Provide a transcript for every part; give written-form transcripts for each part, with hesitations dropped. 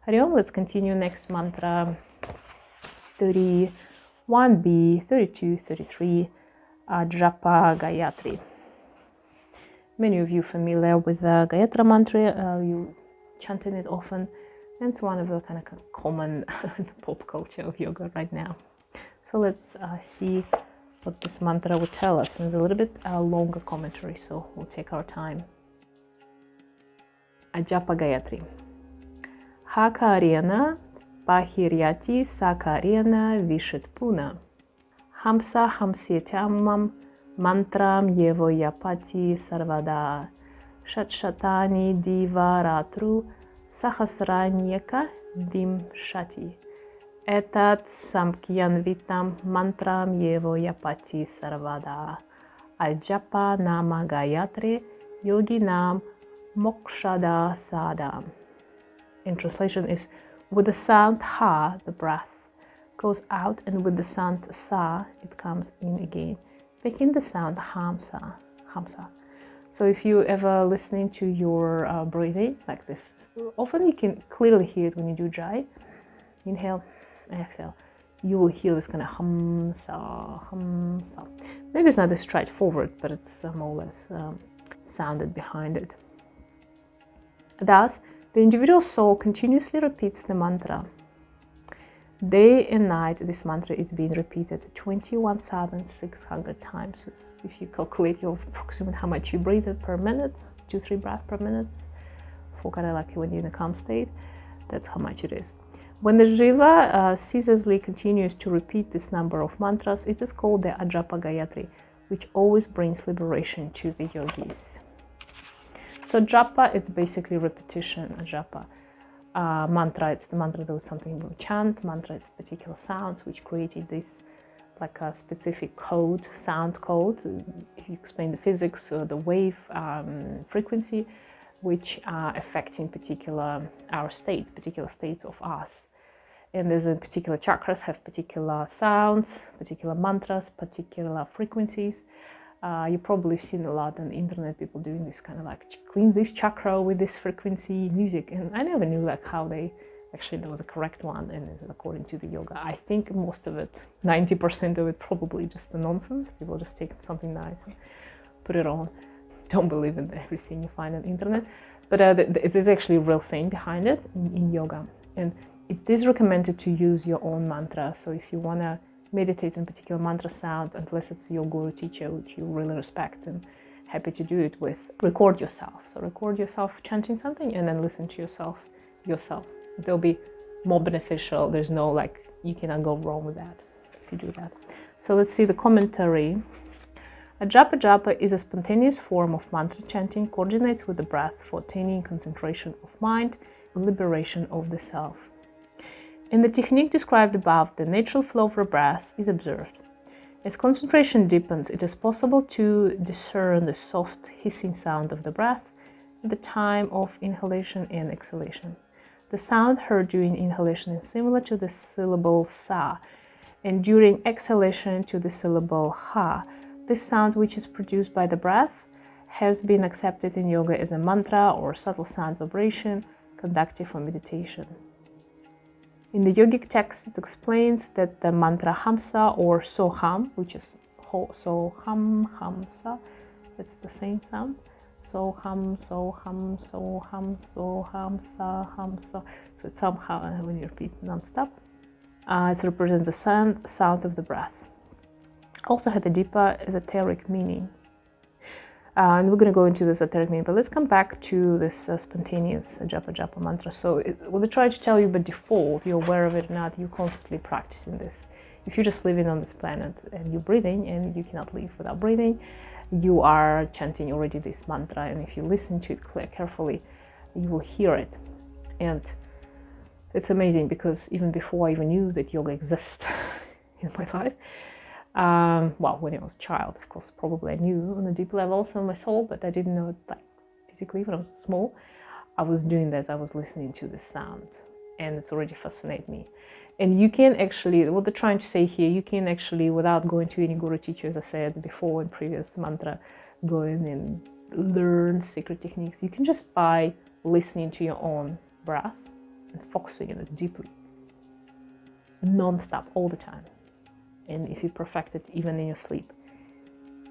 Hari Om. Let's continue next mantra 31B, 32, 33, Ajapa Gayatri. Many of you familiar with the Gayatri mantra, you chanting it often, and it's one of the kind of common pop culture of yoga right now. So let's see what this mantra would tell us. And it's a little bit longer commentary, so we'll take our time. Ajapa Gayatri. Hakarena Pahiryati Sakarena Vishitpuna. Hamsa Hamsyetyamam Mantram Yevo Yapati Sarvada. Shatshatani Diva Ratru Sahasranyeka Vimshati. Etat Samkyanvitam Mantram Yevo Yapati Sarvada. Ajapa Nama Gayatri Yoginam Mokshada Sadam. In translation is, with the sound Ha, the breath goes out, and with the sound Sa, it comes in again, making the sound Hamsa. Hamsa. So if you ever listening to your breathing like this, often you can clearly hear it when you do Jai. Inhale, exhale. You will hear this kind of Hamsa, Hamsa. Maybe it's not as straightforward, but it's more or less sounded behind it. Thus, the individual soul continuously repeats the mantra. Day and night, this mantra is being repeated 21,600 times. So if you calculate your approximate how much you breathe per minute, 2-3 breaths per minute, for kind of like when you're in a calm state, that's how much it is. When the jiva ceaselessly continues to repeat this number of mantras, it is called the Ajapa Gayatri, which always brings liberation to the yogis. So japa, it's basically repetition. Ajapa. Mantra, it's the mantra that was something we chant. Mantra, it's particular sounds which created this like a specific code, sound code. If you explain the physics or the wave frequency, which are affecting particular our states, particular states of us. And there's a particular chakras have particular sounds, particular mantras, particular frequencies. You probably have seen a lot on the internet, people doing this kind of like clean this chakra with this frequency music, and I never knew like how they actually there was a correct one and is it according to the yoga. I think most of it, 90% of it, probably just the nonsense. People just take something nice and put it on. Don't believe in everything you find on the internet, but it is actually a real thing behind it in yoga, and it is recommended to use your own mantra. So if you want to meditate on particular mantra sound, unless it's your guru teacher, which you really respect and happy to do it with, record yourself. So record yourself chanting something and then listen to yourself. It'll be more beneficial. There's no like, you cannot go wrong with that if you do that. So let's see the commentary. Ajapa Japa is a spontaneous form of mantra chanting, coordinates with the breath for attaining concentration of mind and liberation of the self. In the technique described above, the natural flow of the breath is observed. As concentration deepens, it is possible to discern the soft hissing sound of the breath at the time of inhalation and exhalation. The sound heard during inhalation is similar to the syllable sa, and during exhalation to the syllable ha. This sound, which is produced by the breath, has been accepted in yoga as a mantra or subtle sound vibration conducive for meditation. In the yogic text, it explains that the mantra Hamsa or Soham, which is Soham, Hamsa, it's the same sound. Soham, Soham, Soham, Soham, Sa, Hamsa. So it's somehow, when you repeat non-stop, it represents the sound of the breath. Also had a deeper esoteric meaning. And we're going to go into the esoteric meaning, but let's come back to this spontaneous Ajapa Japa mantra. So what I try to tell you by default, you're aware of it or not, you're constantly practicing this. If you're just living on this planet and you're breathing and you cannot live without breathing, you are chanting already this mantra, and if you listen to it carefully, you will hear it. And it's amazing because even before I even knew that yoga exists in my life, well, when I was a child, of course, probably I knew on a deep level of my soul, but I didn't know it like physically when I was small. I was doing this, I was listening to the sound, and it's already fascinated me. And you can actually, what they're trying to say here, you can actually, without going to any guru teacher, as I said before in previous mantra, go in and learn secret techniques. You can just by listening to your own breath, and focusing on it deeply, non-stop, all the time. And if you perfect it even in your sleep,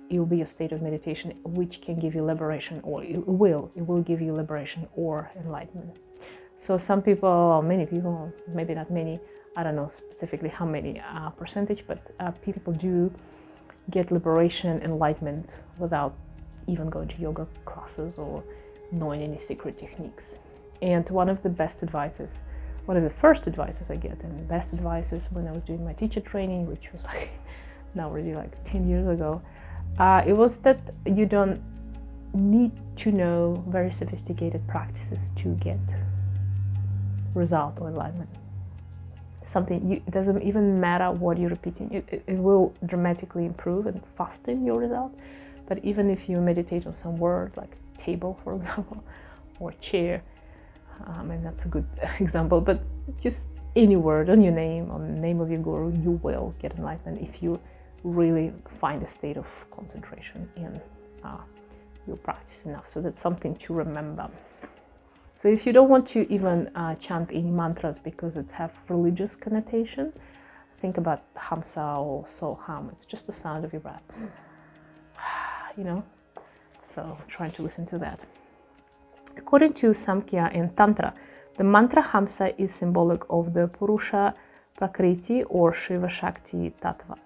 it will be a state of meditation which can give you liberation, or it will give you liberation or enlightenment. So some people, many people, maybe not many, I don't know specifically how many percentage, but people do get liberation, enlightenment without even going to yoga classes or knowing any secret techniques. And one of the best advices, one of the first advices I get, and best advices when I was doing my teacher training, which was like now already like 10 years ago, it was that you don't need to know very sophisticated practices to get result or enlightenment. It doesn't even matter what you're repeating, it will dramatically improve and fasten your result. But even if you meditate on some word like table, for example, or chair, and that's a good example, but just any word on your name, on the name of your guru, you will get enlightenment if you really find a state of concentration in your practice enough. So that's something to remember. So if you don't want to even chant any mantras because it have religious connotation, think about Hamsa or Soham. It's just the sound of your breath, you know. So trying to listen to that. According to Samkhya and Tantra, the mantra Hamsa is symbolic of the Purusha Prakriti or Shiva Shakti Tattva.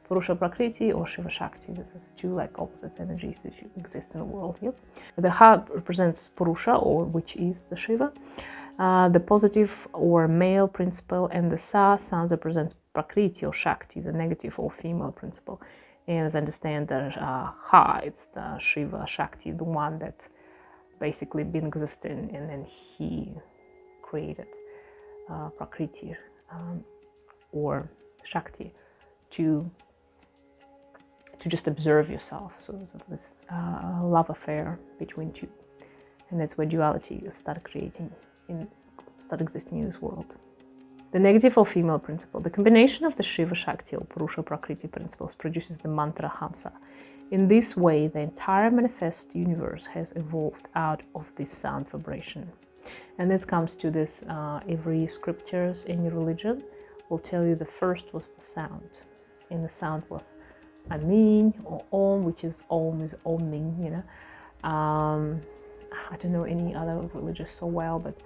Purusha Prakriti or Shiva Shakti, this is two like opposite energies that exist in the world here. The Ha represents Purusha, or which is the Shiva, the positive or male principle, and the Sa sound represents Prakriti or Shakti, the negative or female principle. And as I understand, the Ha, it's the Shiva Shakti, the one that basically been existing, and then he created Prakriti or Shakti to just observe yourself. So there's this love affair between two, and that's where duality start existing in this world. The negative or female principle. The combination of the Shiva Shakti or Purusha Prakriti principles produces the mantra Hamsa. In this way, the entire manifest universe has evolved out of this sound vibration. And this comes to this, every scriptures in your religion will tell you the first was the sound. And the sound was Amin or Om, which is Om is Omning, you know. I don't know any other religious so well, but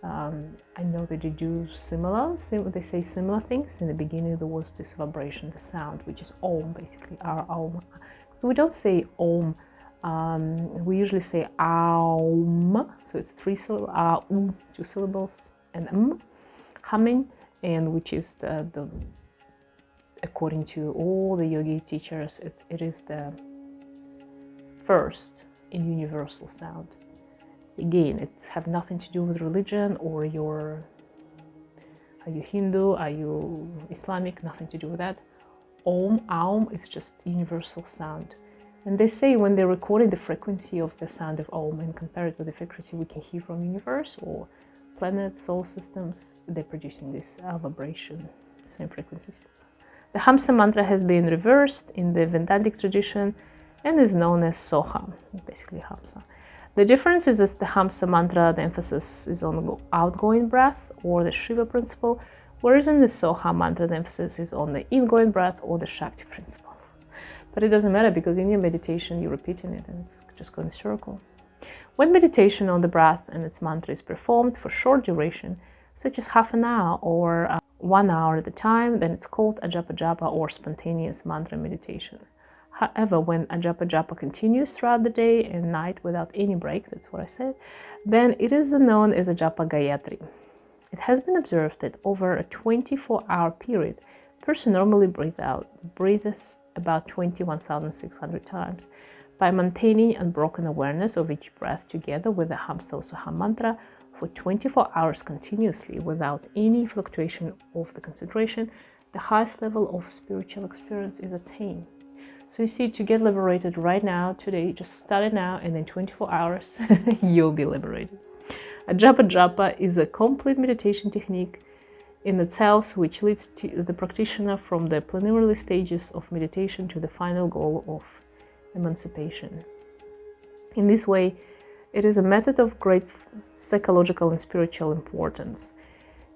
I know that they do they say similar things. In the beginning there was this vibration, the sound, which is Om, basically our Om. So we don't say Om, we usually say Aum, so it's 3 syllables, 2 syllables, and humming, and which is the according to all the yogi teachers, it is the first in universal sound. Again, it have nothing to do with religion or are you Hindu, are you Islamic, nothing to do with that. Om, Aum, is just universal sound. And they say when they're recording the frequency of the sound of Om and compare it with the frequency we can hear from universe or planets, solar systems, they're producing this vibration, same frequencies. The Hamsa mantra has been reversed in the Vedantic tradition and is known as Soham, basically Hamsa. The difference is that the Hamsa mantra, the emphasis is on the outgoing breath or the Shiva principle, whereas in the Soha mantra, the emphasis is on the ingoing breath or the Shakti principle. But it doesn't matter because in your meditation, you're repeating it and it's just going in a circle. When meditation on the breath and its mantra is performed for short duration, such as half an hour or 1 hour at a time, then it's called Ajapa Japa or spontaneous mantra meditation. However, when Ajapa Japa continues throughout the day and night without any break, that's what I said, then it is known as Ajapa Gayatri. It has been observed that over a 24-hour period, a person normally breathes about 21,600 times. By maintaining unbroken awareness of each breath together with the Hamsa Soha mantra for 24 hours continuously without any fluctuation of the concentration, the highest level of spiritual experience is attained. So you see, to get liberated right now, today, just start it now, and in 24 hours, you'll be liberated. Ajapa Japa is a complete meditation technique in itself, which leads to the practitioner from the preliminary stages of meditation to the final goal of emancipation. In this way, It is a method of great psychological and spiritual importance.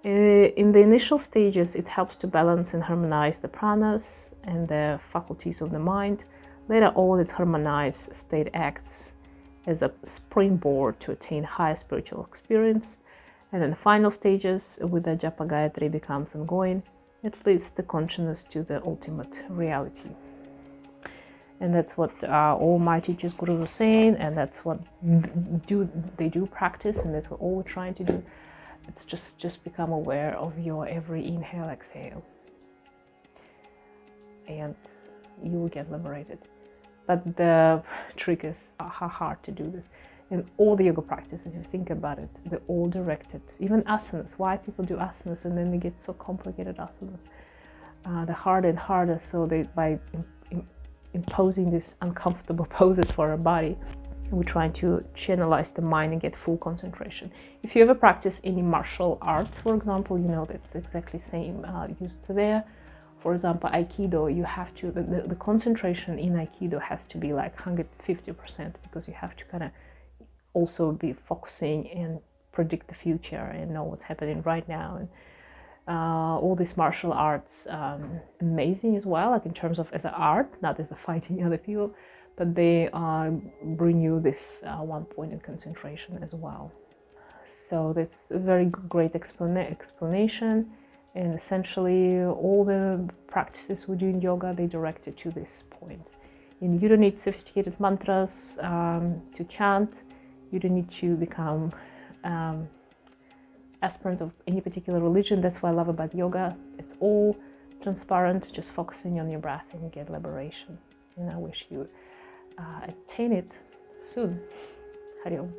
In the initial stages, it helps to balance and harmonize the pranas and the faculties of the mind. Later on, its harmonized state acts as a springboard to attain higher spiritual experience. And in the final stages, with the Ajapa Gayatri becomes ongoing, it leads the consciousness to the ultimate reality. And that's what all my teachers, gurus, are saying, and that's what they do practice, and that's what all we're trying to do. It's just become aware of your every inhale, exhale, and you will get liberated. But the trick is how hard to do this. In all the yoga practice, if you think about it, they're all directed. Even asanas, why people do asanas and then they get so complicated asanas. They're harder and harder, so by imposing these uncomfortable poses for our body, we're trying to channelize the mind and get full concentration. If you ever practice any martial arts, for example, you know that's exactly same used there. For example, Aikido, you have to, the concentration in Aikido has to be like 150%, because you have to kind of also be focusing and predict the future and know what's happening right now. And all these martial arts, amazing as well, like in terms of as an art, not as a fighting other people, but they bring you this one point in concentration as well. So that's a very great explanation, and essentially all the practices we do in yoga, they directed to this point. And you don't need sophisticated mantras to chant. You don't need to become aspirant of any particular religion. That's what I love about yoga. It's all transparent, just focusing on your breath and you get liberation. And I wish you attain it soon. Hari Om.